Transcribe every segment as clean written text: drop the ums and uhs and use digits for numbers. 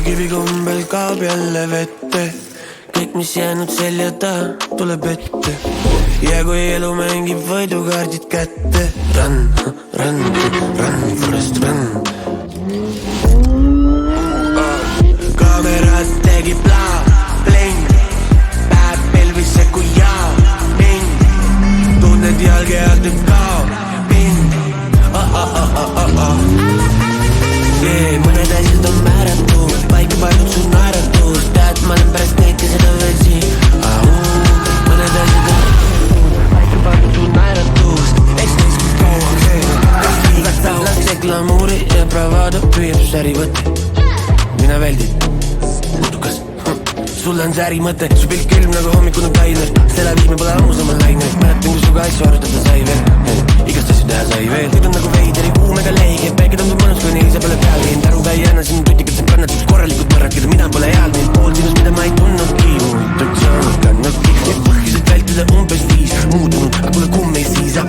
kivi kombel kaab jälle vette. Kõik mis jäänud selja taha tuleb ette. Ja kui elu mängib võidukaardid kätte. Run, run, run, forest run. Kaameras tegi pla, bling. Päev pelvisse kui jaa, bing. Tunned jalge alt nüüd kaob, bing. Mõned asjad on määratud, paika pandud su naeratus. Tead, ma olen pärast neid, kes seda veel siin. Mõned asjad on paika pandud su naeratus. Eks neis kui kauaks Lastakse glamuuri ja bravado püüab säri võtta. Mina väldin, mutukas Sulle on säri mõte, su pilk külm nagu hommikune kainer. Selle viis me pole ammu samal lainer. Mäletan kui suga asju arutada sai veel. Igast asju teha sai veel. Nüüd on nagu veider ja kuum ega leige. Päike tundub mõnus, kui nii sa pole peal käinud. Aru ka ei anna sinu tutikad, sa kannad üks korralikud mõrrad, keda mida pole heal meil pool sinust, mida ma ei tundnudki. Mu intuitsioonid kannadki ja põhjused vältida umbes 5 muutunud, aga kuule kumm ei siisa.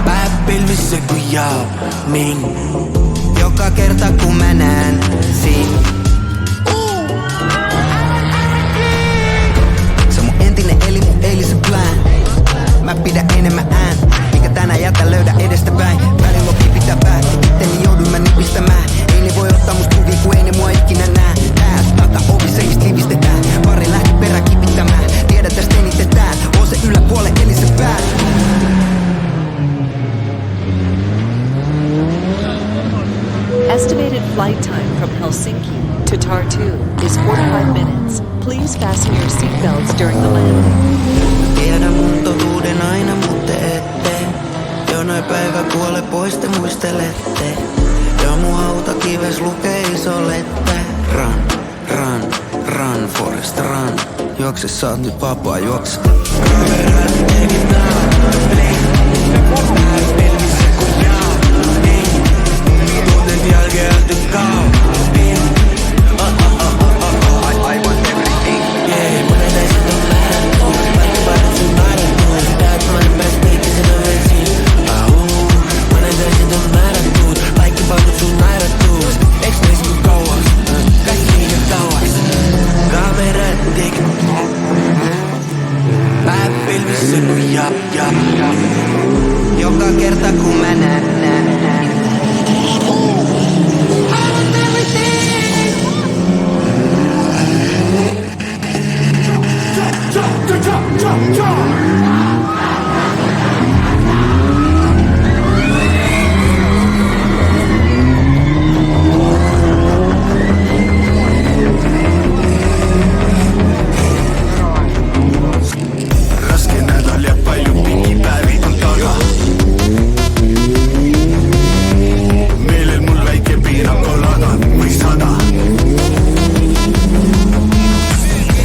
Päev pilvisse kui jaa mind. Joka kerta kun mä näen siin Se on mun entinen eli mun eilisen plan Mä pidän enemmän ääntä Mikä tänään jätä löydä edestäpäin Välillä lopi pitää pää Itteni joudun mä nipistämään Ei ne voi ottaa must kuvia kun ei ne mua ikinä nää Tää takaovi seistä livistetään Pari lähti perä kipittämään Tiedä tästä enitetään Oo se yläpuolen eli se pää Estimated flight time from Helsinki to Tartu is 45 minutes. Please fasten your seatbelts during the landing. Tiedän mun totuuden aina, mutta ette. Jonain päivä kuole pois te muistelette. Ja mun hautakives lukee iso lette. Run, run, run, forest run. Juokse, sä oot nyt vapaa, juokse. Jalge alt nüüd kaob I want everything Mõned asjad on määratud Paika pandud su naeratud Tead, ma olen pärast neid, kes seda veel siin Mõned asjad on määratud Paika pandud su naeratud Eks neis kui kauaks Kas liiga kauaks Kaamerad tegid Päev pilvisse kui ja Joka kerta kun mä näen Raske nädal ja palju pingipäevid on taga Meelel mul väike piirang kolada või 100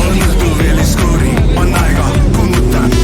On õhtu veel iskuri, on aega kummuta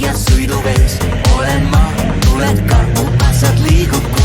ja sõiduvees olen ma, tuled ka, mu asjad liigub.